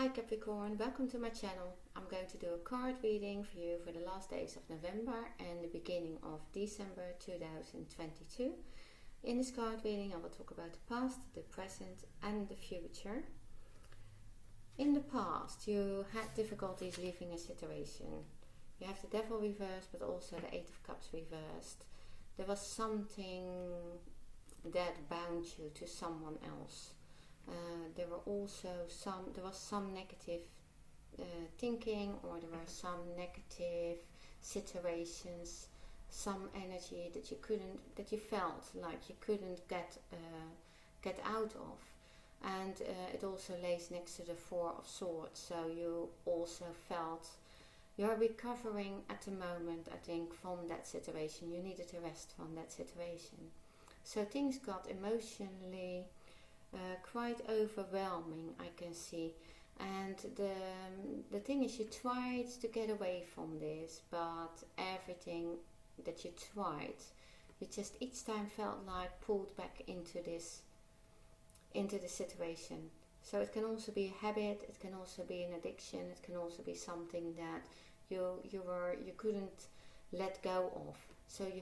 Hi Capricorn, welcome to my channel. I'm going to do a card reading for you for the last days of November and the beginning of December 2022. In this card reading I will talk about the past, the present and the future. In the past you had difficulties leaving a situation. You have the Devil reversed but also the Eight of Cups reversed. There was something that bound you to someone else. There was some negative thinking, or there were some negative situations, some energy that you felt like you couldn't get out of, and it also lays next to the Four of Swords. So you also felt you're recovering at the moment, I think, from that situation. You needed to rest from that situation. So things got emotionally quite overwhelming, I can see. And the thing is, you tried to get away from this, but everything that you tried, you just each time felt like pulled back into this situation. So it can also be a habit, it can also be an addiction, it can also be something that you couldn't let go of. So you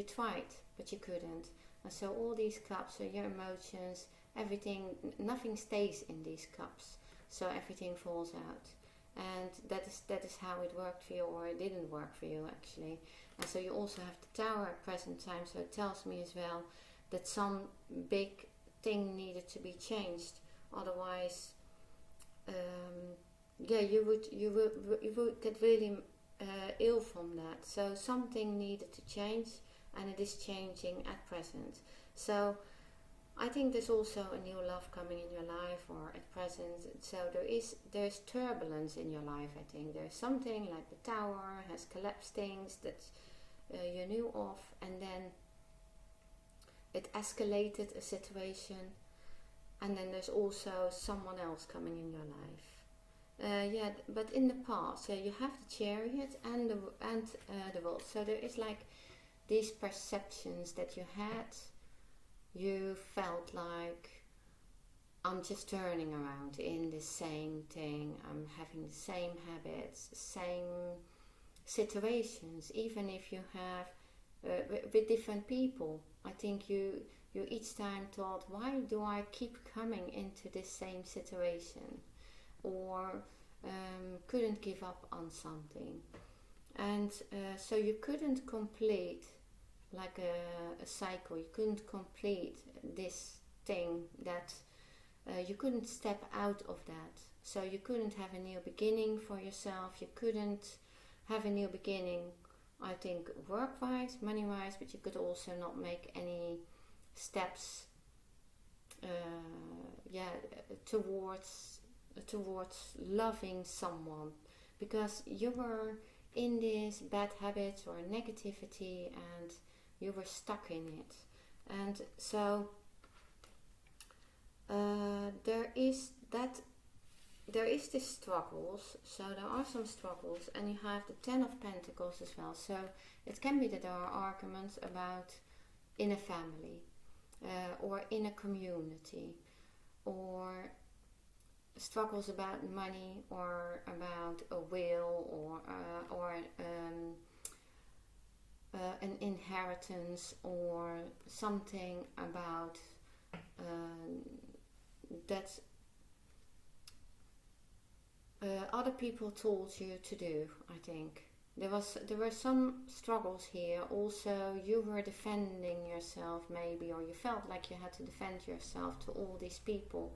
tried, but you couldn't. And so all these cups, so your emotions, everything, nothing stays in these cups, so everything falls out. And that is how it worked for you, or it didn't work for you actually. And so you also have the Tower at present time, so it tells me as well that some big thing needed to be changed, otherwise you would get really ill from that. So something needed to change, and it is changing at present. So I think there's also a new love coming in your life, or at present. So there's turbulence in your life. I think there's something like the Tower has collapsed things that you knew of, and then it escalated a situation, and then there's also someone else coming in your life. But in the past, you have the Chariot and the World. So there is like these perceptions that you had. You felt like, I'm just turning around in the same thing, I'm having the same habits, same situations, even if you have with different people. I think you each time thought, why do I keep coming into this same situation, or couldn't give up on something. And so you couldn't complete like a cycle. You couldn't complete this thing, that you couldn't step out of that. So you couldn't have a new beginning for yourself. You couldn't have a new beginning, I think, work-wise, money-wise, but you could also not make any steps towards loving someone, because you were in this bad habits or negativity, and you were stuck in it. And so there is this struggles. So there are some struggles, and you have the Ten of Pentacles as well. So it can be that there are arguments about in a family, or in a community, or struggles about money, or about a will, or an inheritance, or something about that other people told you to do. I think there were some struggles here. Also, you were defending yourself maybe, or you felt like you had to defend yourself to all these people.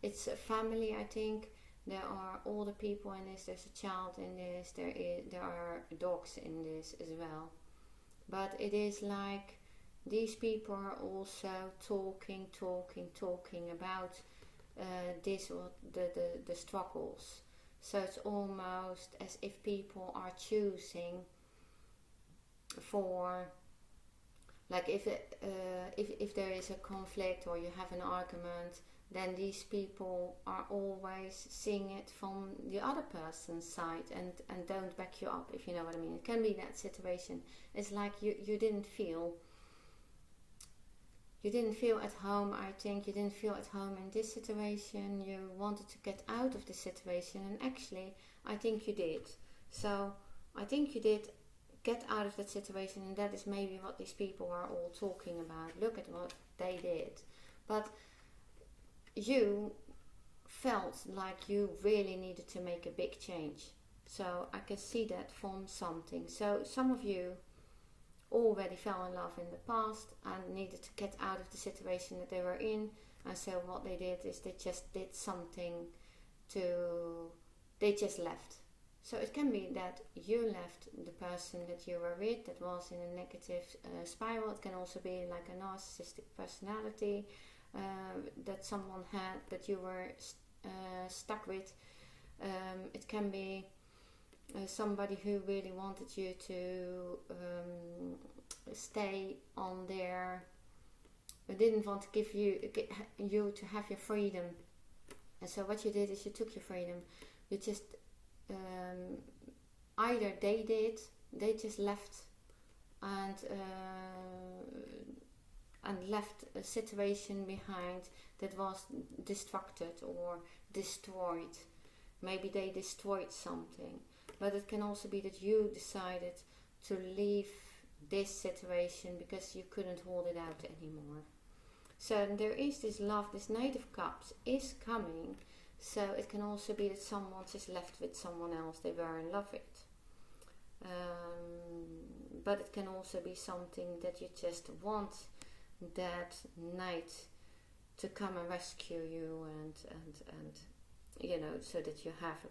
It's a family, I think. There are older people in this, there's a child in this, there are dogs in this as well. But it is like these people are also talking about this, or the struggles. So it's almost as if people are choosing for, like if there is a conflict or you have an argument, then these people are always seeing it from the other person's side and don't back you up, if you know what I mean. It can be that situation. It's like you didn't feel you didn't feel at home. I think you didn't feel at home in this situation. You wanted to get out of the situation, and actually I think you did. So I think you did get out of that situation, and that is maybe what these people are all talking about. Look at what they did. But you felt like you really needed to make a big change. So I can see that from something. So some of you already fell in love in the past and needed to get out of the situation that they were in, and so what they did is they just did something they just left. So it can be that you left the person that you were with that was in a negative spiral. It can also be like a narcissistic personality that someone had that you were stuck with. It can be somebody who really wanted you to stay on their, didn't want to give you to have your freedom. And so what you did is you took your freedom. You just either they just left and left a situation behind that was destructed or destroyed. Maybe they destroyed something. But it can also be that you decided to leave this situation because you couldn't hold it out anymore. So there is this love, this Knight of Cups is coming. So it can also be that someone just left with someone else they were in love with. But it can also be something that you just want that knight to come and rescue you and you know, so that you have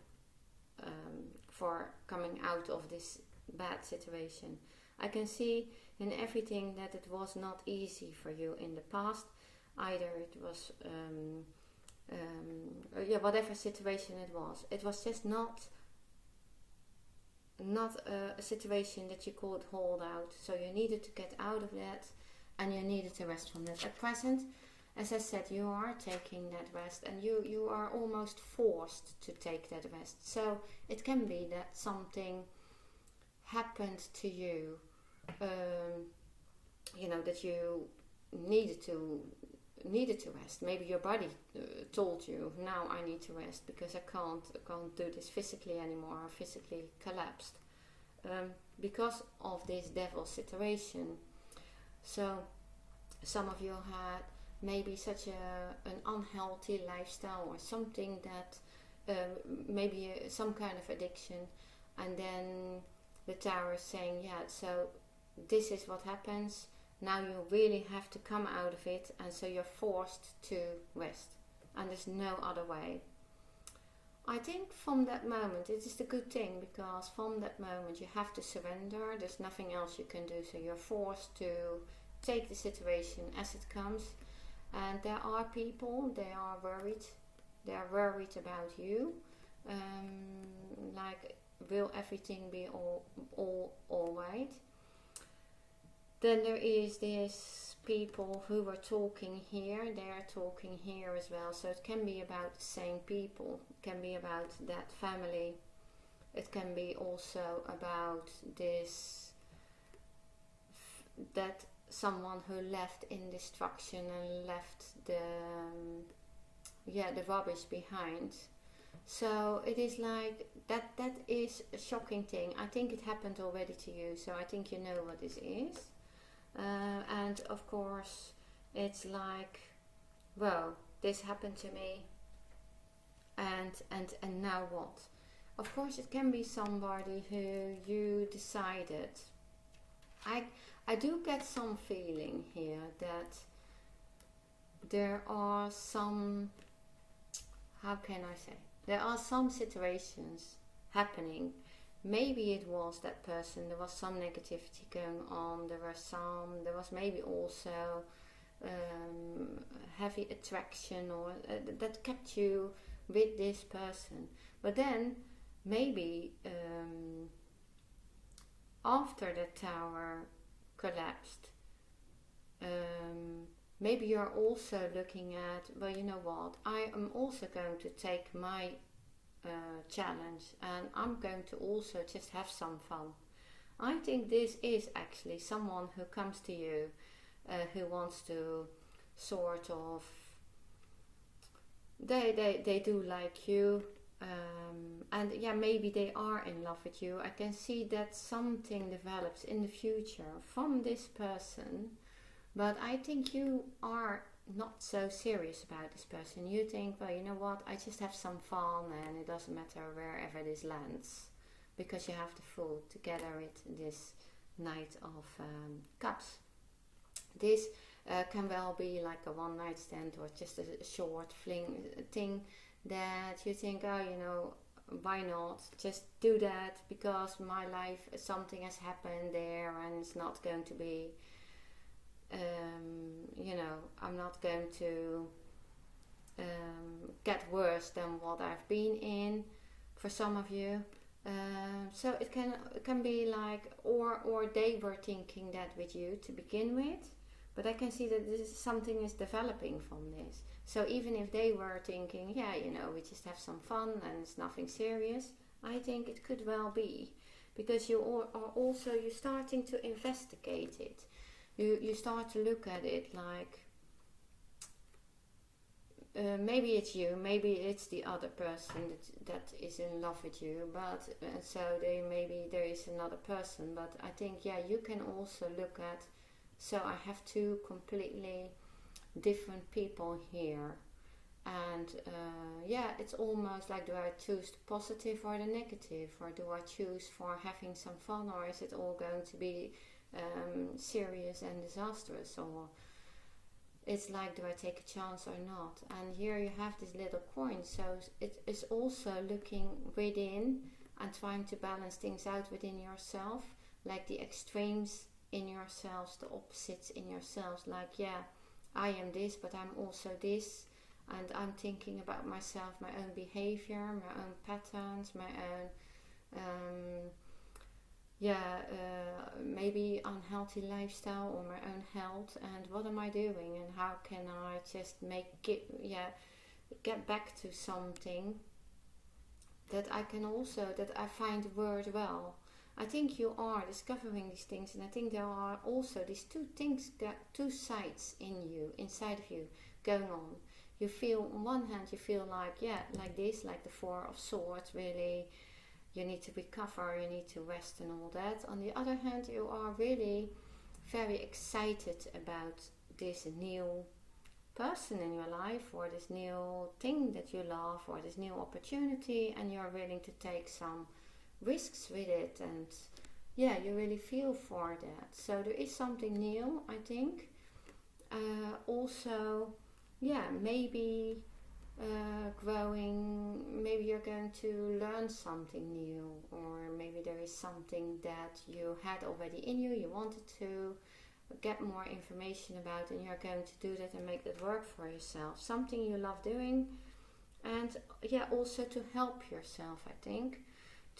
for coming out of this bad situation. I can see in everything that it was not easy for you in the past. Either it was whatever situation it was just not a situation that you could hold out. So you needed to get out of that, and you needed to rest from that. At present, as I said, you are taking that rest, and you are almost forced to take that rest. So it can be that something happened to you, you know, that you needed to rest. Maybe your body told you, now I need to rest because I can't do this physically anymore, or physically collapsed because of this devil situation. So some of you had maybe such an unhealthy lifestyle or something that maybe some kind of addiction, and then the Tower is saying, yeah, so this is what happens. Now you really have to come out of it, and so you're forced to rest, and there's no other way. I think from that moment, it is a good thing, because from that moment you have to surrender. There's nothing else you can do, so you're forced to take the situation as it comes. And there are people, they are worried about you, like, will everything be all right? Then there is this people who were talking here, they are talking here as well. So it can be about the same people, it can be about that family, it can be also about that someone who left in destruction and left the rubbish behind. So it is like that is a shocking thing. I think it happened already to you, so I think you know what this is. And of course it's like, well, this happened to me, and now what? Of course it can be somebody who you decided, I do get some feeling here that there are some, how can I say, there are some situations happening. Maybe it was that person, there was some negativity going on, there was maybe also heavy attraction, or that kept you with this person. But then maybe after the Tower collapsed, maybe you're also looking at, well, you know what, I am also going to take my challenge, and I'm going to also just have some fun. I think this is actually someone who comes to you, who wants to sort of, they do like you, and yeah, maybe they are in love with you. I can see that something develops in the future from this person, but I think you are not so serious about this person. You think, well, you know what, I just have some fun and it doesn't matter wherever this lands, because you have the Fool together with this Knight of Cups. This can well be like a one night stand or just a short fling thing that you think, oh, you know, why not just do that, because my life, something has happened there and it's not going to be, you know, I'm not going to get worse than what I've been in, for some of you. So it can be like, or they were thinking that with you to begin with, but I can see that something is developing from this. So even if they were thinking, yeah, you know, we just have some fun and it's nothing serious, I think it could well be, because you are also, you're starting to investigate it. You start to look at it like, maybe it's you, maybe it's the other person that is in love with you, but so maybe there is another person. But I think, yeah, you can also look at, so I have two completely different people here, and yeah, it's almost like, do I choose the positive or the negative, or do I choose for having some fun, or is it all going to be serious and disastrous, or it's like, do I take a chance or not? And here you have this little coin, so it is also looking within and trying to balance things out within yourself, like the extremes in yourselves, the opposites in yourselves, like, yeah, I am this, but I'm also this, and I'm thinking about myself, my own behavior, my own patterns, my own maybe unhealthy lifestyle or my own health, and what am I doing, and how can I just get back to something that I can also, that I find word well. I think you are discovering these things, and I think there are also these two things, two sides in you, inside of you, going on. You feel, on one hand, you feel like, yeah, like this, like the Four of Swords, really, you need to recover, you need to rest and all that. On the other hand, you are really very excited about this new person in your life, or this new thing that you love, or this new opportunity, and you're willing to take some risks with it, and yeah, you really feel for that. So there is something new, I think. Also, yeah, maybe growing, maybe you're going to learn something new, or maybe there is something that you had already in you, you wanted to get more information about, and you're going to do that and make that work for yourself, something you love doing. And yeah, also to help yourself, I think,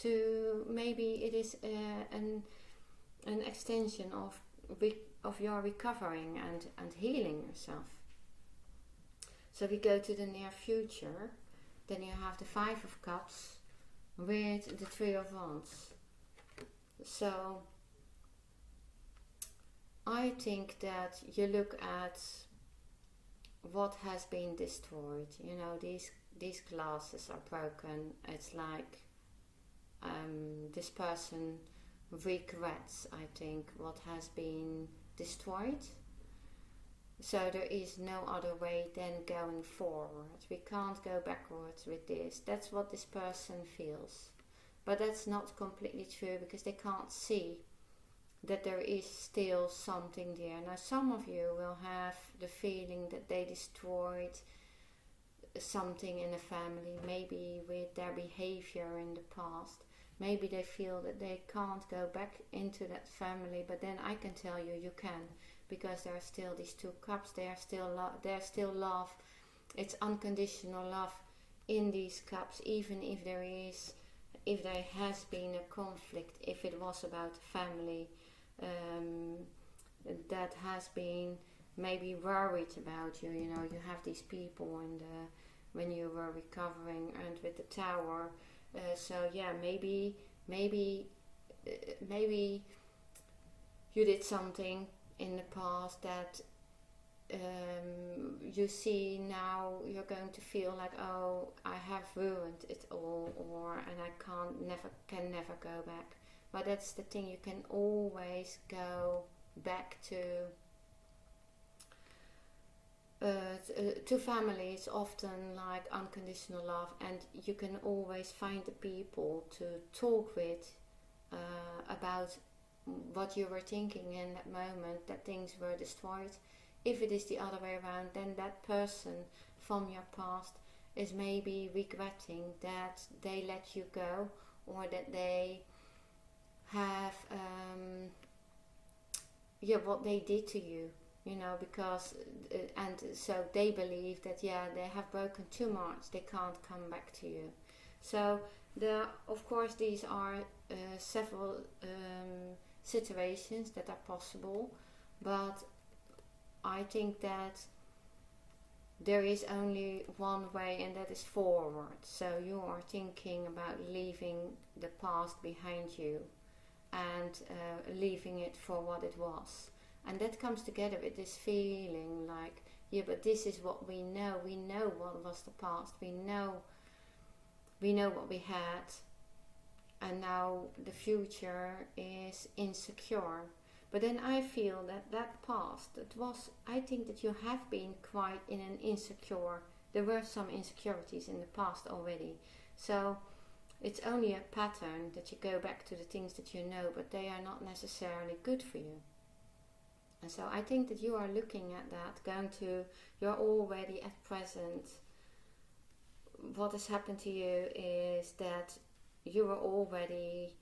to maybe it is an extension of your recovering and healing yourself. So we go to the near future, then you have the Five of Cups with the Three of Wands. So I think that you look at what has been destroyed. You know, these glasses are broken. It's like this person regrets, I think, what has been destroyed. So there is no other way than going forward. We can't go backwards with this. That's what this person feels. But that's not completely true, because they can't see that there is still something there. Now, some of you will have the feeling that they destroyed something in the family, maybe with their behavior in the past. Maybe they feel that they can't go back into that family, but then I can tell you, you can, because there are still these two cups. There's still love. It's unconditional love in these cups, even if there has been a conflict, if it was about family that has been maybe worried about you. You know, you have these people when you were recovering, and with the Tower. So yeah, maybe you did something in the past that you see now you're going to feel like, oh, I have ruined it all, and I can never go back. But that's the thing, you can always go back to family. It's often like unconditional love, and you can always find the people to talk with about what you were thinking in that moment, that things were destroyed. If it is the other way around, then that person from your past is maybe regretting that they let you go, or that they have what they did to you, because and so they believe that they have broken too much, they can't come back to you. So of course these are several situations that are possible, but I think that there is only one way, and that is forward. So you are thinking about leaving the past behind you and leaving it for what it was. And that comes together with this feeling like, but this is what we know. We know what was the past. We know what we had. And now the future is insecure. But then I feel that past, I think that you have been quite in an insecure, there were some insecurities in the past already. So it's only a pattern that you go back to the things that you know, but they are not necessarily good for you. And so I think that you are looking at that, you're already at present. What has happened to you is that you are already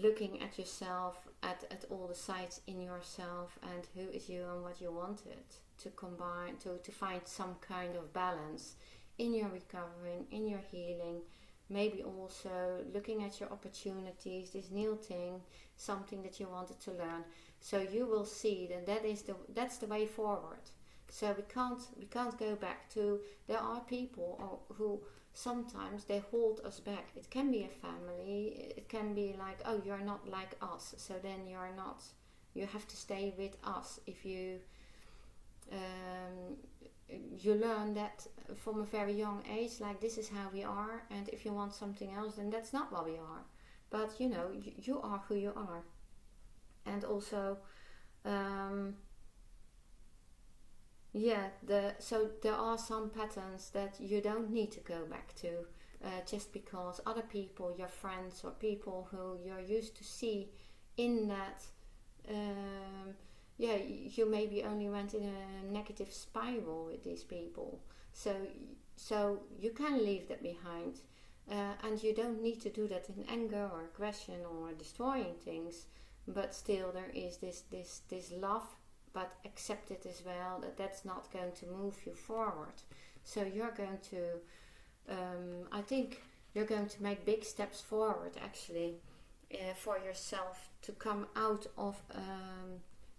looking at yourself, at all the sides in yourself, and who is you and what you wanted to combine, to find some kind of balance in your recovering, in your healing. Maybe also looking at your opportunities, this new thing, something that you wanted to learn. So you will see that's the way forward. So we can't go back to. There are people who sometimes they hold us back. It can be a family. It can be like, oh, you're not like us, so then you're not. You have to stay with us. If you you learn that from a very young age, like this is how we are, and if you want something else, then that's not what we are. But you are who you are, and also. So there are some patterns that you don't need to go back to just because other people, your friends or people who you're used to see in that, you maybe only went in a negative spiral with these people. So you can leave that behind, and you don't need to do that in anger or aggression or destroying things, but still there is this love. But accept it as well, that's not going to move you forward. So you're going to, I think you're going to make big steps forward actually for yourself to come out of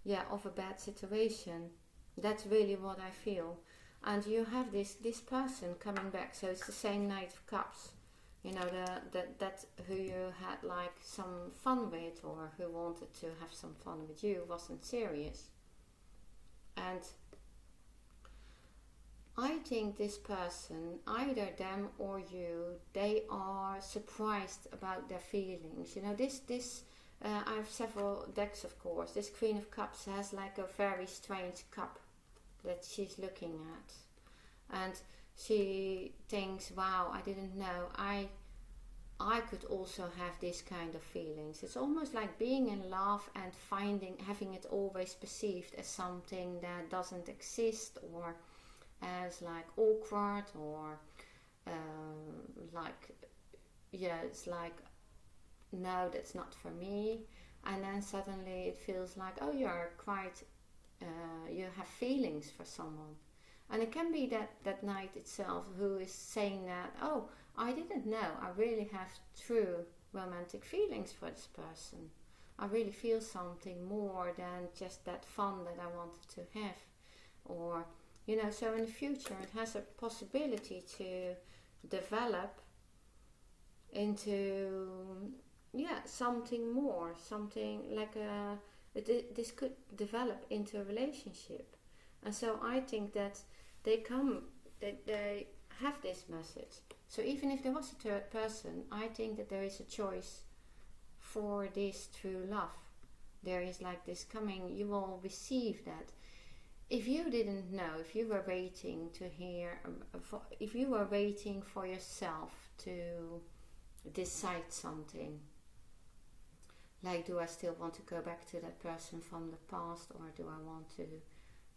a bad situation. That's really what I feel. And you have this person coming back. So it's the same Knight of Cups. That who you had like some fun with, or who wanted to have some fun with you, wasn't serious. And I think this person, either them or you, they are surprised about their feelings. I have several decks, of course. This Queen of Cups has like a very strange cup that she's looking at. And she thinks, wow, I didn't know. I could also have this kind of feelings. It's almost like being in love and having it always perceived as something that doesn't exist, or as like awkward, or it's like, no, that's not for me. And then suddenly it feels like, oh, you're quite, you have feelings for someone. And it can be that Knight itself who is saying that, oh, I didn't know, I really have true romantic feelings for this person. I really feel something more than just that fun that I wanted to have. Or, so in the future it has a possibility to develop into, something more, something like this could develop into a relationship. And so I think that they have this message. So even if there was a third person, I think that there is a choice for this true love. There is like this coming, you will receive that. If you didn't know, if you were waiting to hear, if you were waiting for yourself to decide something, like, do I still want to go back to that person from the past, or do I want to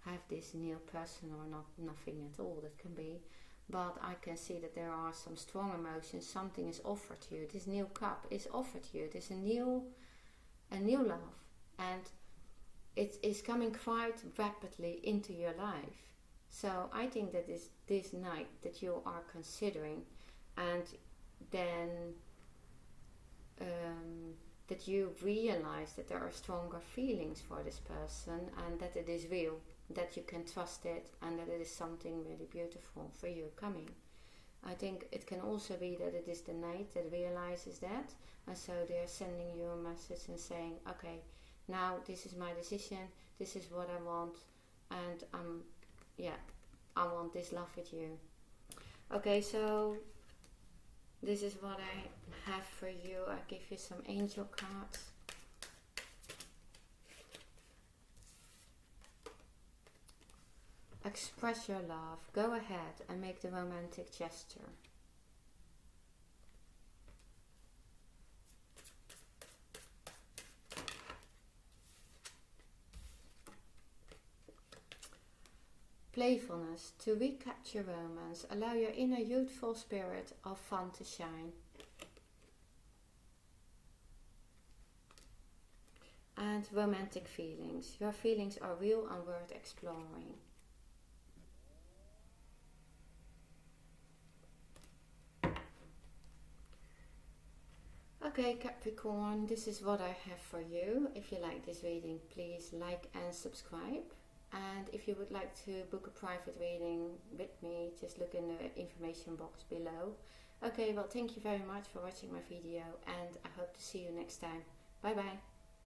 have this new person, or not, nothing at all? That can be. But I can see that there are some strong emotions. Something is offered to you. This new cup is offered to you. There's a new love, and it is coming quite rapidly into your life. So I think that this night that you are considering, and then that you realize that there are stronger feelings for this person, and that it is real, that you can trust it, and that it is something really beautiful for you coming. I think it can also be that it is the night that realizes that, and so they're sending you a message and saying, okay, now this is my decision, this is what I want, and I want this love with you. Okay, so this is what I have for you. I give you some angel cards. Express your love. Go ahead and make the romantic gesture. Playfulness. To recapture romance, allow your inner youthful spirit of fun to shine. And romantic feelings. Your feelings are real and worth exploring. Okay, Capricorn, this is what I have for you. If you like this reading, please like and subscribe. And if you would like to book a private reading with me, just look in the information box below. Okay, well, thank you very much for watching my video, and I hope to see you next time. Bye bye.